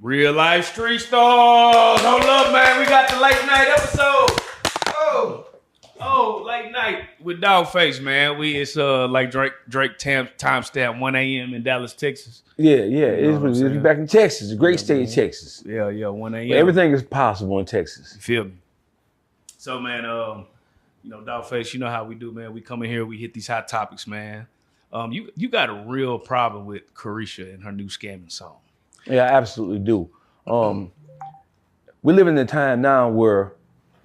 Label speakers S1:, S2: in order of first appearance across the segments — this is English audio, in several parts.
S1: Real life street stars. Hold up, man. We got the late night episode. Late night with Dawgface, man. It's like Drake timestamp 1 a.m. in Dallas, Texas.
S2: Yeah. It's back in Texas, a great state of Texas.
S1: Yeah, 1 a.m.
S2: But everything is possible in Texas.
S1: You feel me? So, man, Dawgface, you know how we do, man. We come in here, we hit these hot topics, man. You got a real problem with Carisha and her new scamming song.
S2: Yeah, I absolutely do. We live in a time now where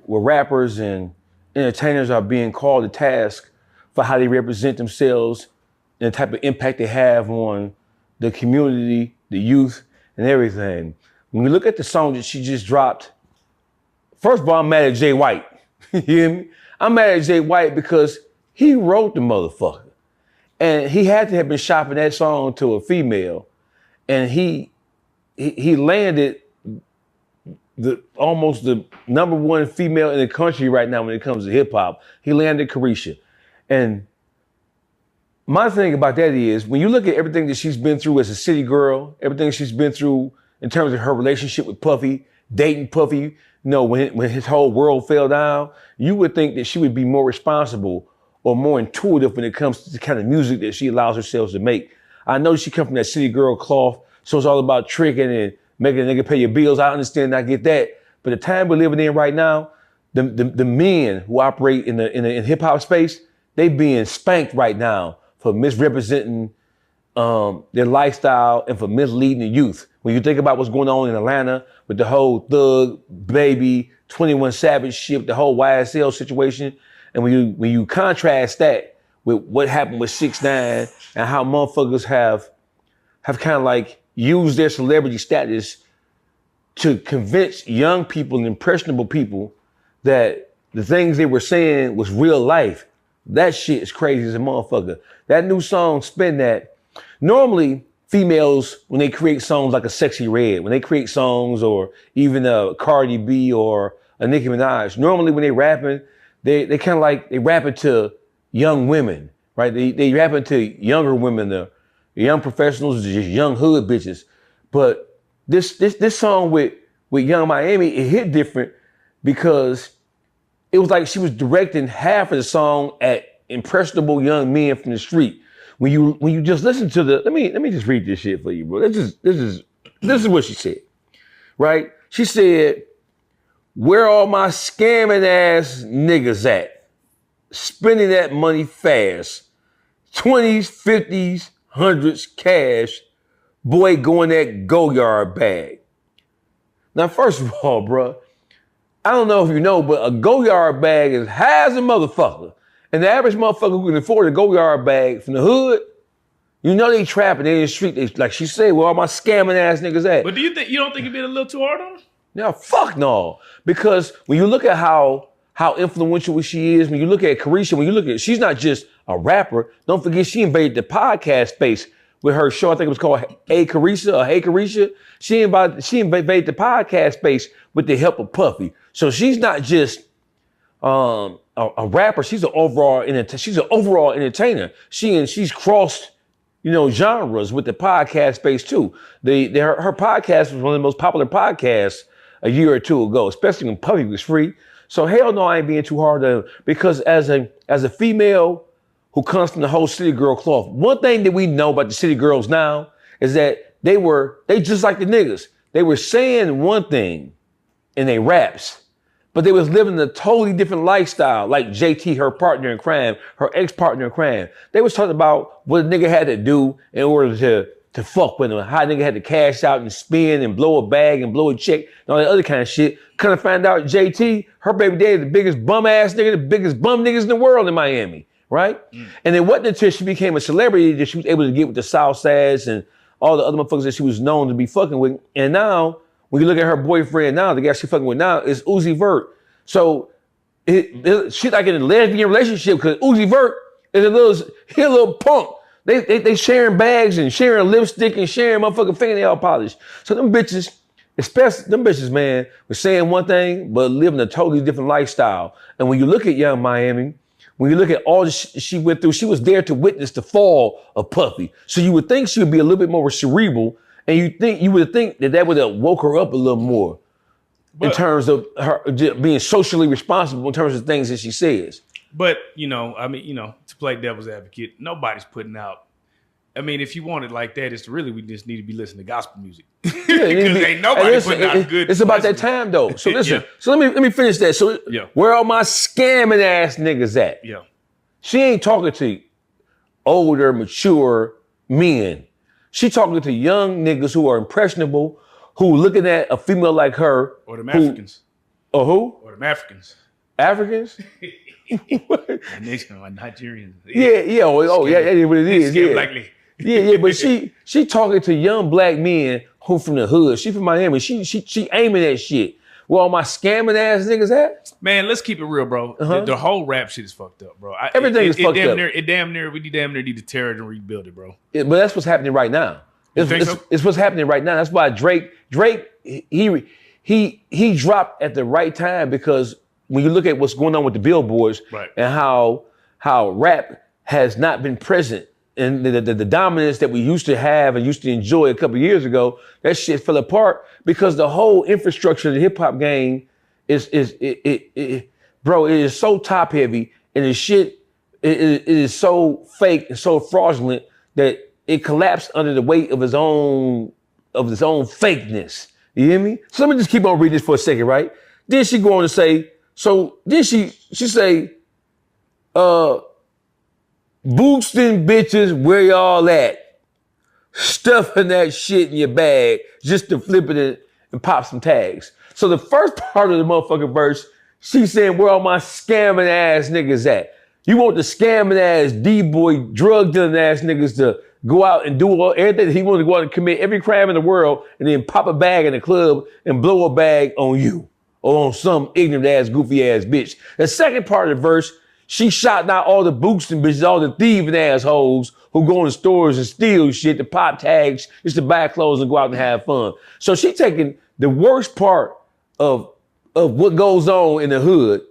S2: rappers and entertainers are being called to task for how they represent themselves and the type of impact they have on the community, the youth, and everything. When we look at the song that she just dropped, first of all, I'm mad at Jay White. You hear me? I'm mad at Jay White because he wrote the motherfucker. And he had to have been shopping that song to a female. And he landed almost the number one female in the country right now when it comes to hip hop. He landed Carisha. And my thing about that is when you look at everything that she's been through as a city girl, everything she's been through in terms of her relationship with Puffy, dating Puffy, when his whole world fell down, you would think that she would be more responsible or more intuitive when it comes to the kind of music that she allows herself to make. I know she comes from that city girl cloth, so it's all about tricking and making a nigga pay your bills. I understand, I get that. But the time we're living in right now, the men who operate in hip hop space, they being spanked right now for misrepresenting their lifestyle and for misleading the youth. When you think about what's going on in Atlanta with the whole Thug, Baby, 21 Savage shit, the whole YSL situation, and when you contrast that with what happened with 6ix9ine and how motherfuckers have kind of like used their celebrity status to convince young people and impressionable people that the things they were saying was real life. That shit is crazy as a motherfucker. That new song, Spin That. Normally, females, when they create songs like a Sexy Red, when they create songs or even a Cardi B or a Nicki Minaj, normally when they rapping, they kind of like, they rapping to young women, right? They rapping to younger women, the young professionals, just young hood bitches. But this song with Young Miami, it hit different because it was like she was directing half of the song at impressionable young men from the street. When you just listen to let me just read this shit for you, bro. This is what she said, right? She said, "Where all my scamming ass niggas at? Spending that money fast. 20s, 50s, 100s cash. Boy, going that go-yard bag." Now, first of all, bro, I don't know if you know, but a go-yard bag is high as a motherfucker. And the average motherfucker who can afford a go-yard bag from the hood, you know they trapping, they in the street. They, like she said, where all my scamming ass niggas at?
S1: But you don't think you're being a little too hard on her?
S2: No, fuck no. Because when you look at how influential she is, when you look at Carisha, she's not just a rapper. Don't forget she invaded the podcast space with her show. I think it was called Hey Carisha. She invaded the podcast space with the help of Puffy. So she's not just a rapper. She's an overall entertainer. She's crossed, genres with the podcast space too. Her podcast was one of the most popular podcasts a year or two ago, especially when Puffy was free. So hell no, I ain't being too hard on her, because as a female who comes from the whole city girl cloth, one thing that we know about the city girls now is that they just like the niggas. They were saying one thing in their raps, but they was living a totally different lifestyle, like JT, her partner in crime, her ex-partner in crime. They was talking about what a nigga had to do in order to fuck with him, how a nigga had to cash out and spin and blow a bag and blow a check and all that other kind of shit. Kind of find out JT, her baby daddy, the biggest bum ass nigga, the biggest bum niggas in the world in Miami, right? And it wasn't until she became a celebrity that she was able to get with the Southsides and all the other motherfuckers that she was known to be fucking with. And now, when you look at her boyfriend now, the guy she fucking with now is Uzi Vert. So she's like in a lesbian relationship because Uzi Vert is a little punk. They sharing bags and sharing lipstick and sharing motherfucking fingernail polish. So them bitches, man, were saying one thing but living a totally different lifestyle. And when you look at Young Miami, when you look at all the shit she went through, she was there to witness the fall of Puffy. So you would think she would be a little bit more cerebral And you would think that would have woke her up a little more in terms of her being socially responsible in terms of things that she says.
S1: But, to play devil's advocate, nobody's putting out. I mean, if you want it like that, we just need to be listening to gospel music. Because ain't nobody putting out good.
S2: It's about that time though. So listen. So let me finish that. So where are my scamming ass niggas at?
S1: Yeah.
S2: She ain't talking to older, mature men. She talking to young niggas who are impressionable, who looking at a female like her.
S1: Or them Africans.
S2: Or who?
S1: Or them Africans.
S2: Africans?
S1: Nigerians.
S2: Yeah. Yeah, what it is. Yeah, but she talking to young black men who from the hood. She from Miami. She aiming at shit. Where all my scamming ass niggas at?
S1: Man, let's keep it real, bro. The whole rap shit is fucked up, bro.
S2: Everything is fucked up.
S1: We damn near need to tear it and rebuild it, bro.
S2: But that's what's happening right now. It's what's happening right now. That's why Drake, he dropped at the right time, because when you look at what's going on with the billboards and how rap has not been present, and the dominance that we used to have and used to enjoy a couple of years ago, that shit fell apart because the whole infrastructure of the hip hop game bro, it is so top heavy, and the shit it is so fake and so fraudulent that it collapsed under the weight of its own fakeness. You hear me? So let me just keep on reading this for a second, right? Then she go on to say, she say, boosting bitches, where y'all at? Stuffing that shit in your bag just to flip it and pop some tags. So the first part of the motherfucking verse, she's saying, where all my scamming ass niggas at? You want the scamming ass D-boy, drug dealing ass niggas to go out and do everything. He wanted to go out and commit every crime in the world and then pop a bag in the club and blow a bag on you or on some ignorant ass, goofy ass bitch. The second part of the verse, she shouting out all the boosting bitches, all the thieving assholes who go in stores and steal shit to pop tags, just to buy clothes and go out and have fun. So she taking the worst part of what goes on in the hood,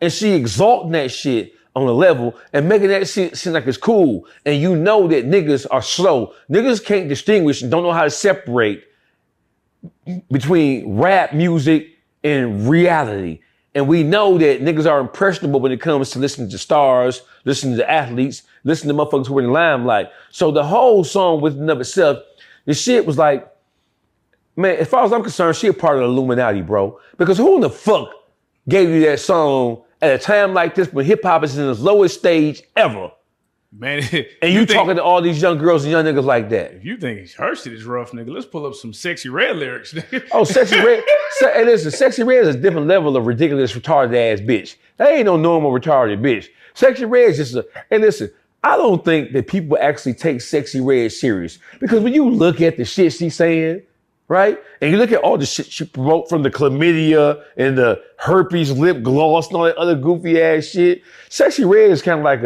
S2: and she exalting that shit on a level and making that shit seem like it's cool. And you know that niggas are slow. Niggas can't distinguish and don't know how to separate between rap music and reality. And we know that niggas are impressionable when it comes to listening to stars, listening to athletes, listening to motherfuckers who are in the limelight. So the whole song within and of itself, the shit was like, man, as far as I'm concerned, she a part of the Illuminati, bro. Because who in the fuck gave you that song at a time like this when hip hop is in its lowest stage ever?
S1: Man,
S2: and you talking to all these young girls and young niggas like that.
S1: If you think her shit is rough, nigga, let's pull up some Sexy Red lyrics, nigga.
S2: Oh, Sexy Red. Hey, listen, Sexy Red is a different level of ridiculous, retarded ass bitch. That ain't no normal retarded bitch. Sexy Red is just hey, listen, I don't think that people actually take Sexy Red serious. Because when you look at the shit she's saying, right? And you look at all the shit she promote, from the chlamydia and the herpes lip gloss and all that other goofy ass shit. Sexy Red is kind of like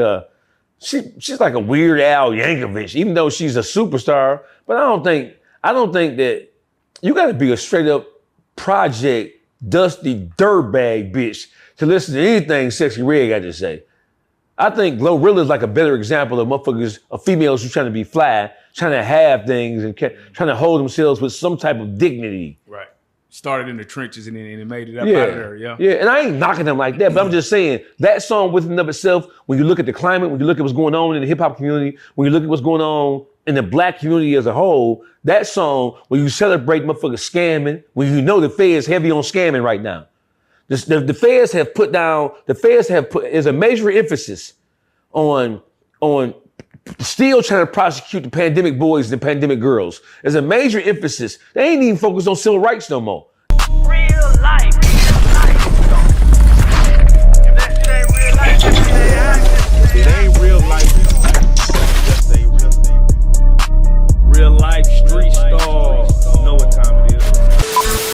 S2: she's like a Weird Al Yankovic, even though she's a superstar. But I don't think that you got to be a straight up project dusty dirtbag bitch to listen to anything Sexy Red got to say. I think Glorilla is like a better example of motherfuckers, of females who trying to be fly, trying to have things and trying to hold themselves with some type of dignity.
S1: Right. Started in the trenches and then made it up out of there. Yeah.
S2: Yeah. And I ain't knocking them like that, but I'm just saying that song within and of itself, when you look at the climate, when you look at what's going on in the hip hop community, when you look at what's going on in the black community as a whole, that song, when you celebrate motherfuckers scamming, when you know the feds heavy on scamming right now. The feds have put is a major emphasis on still trying to prosecute the pandemic boys and the pandemic girls. There's a major emphasis. They ain't even focused on civil rights no more.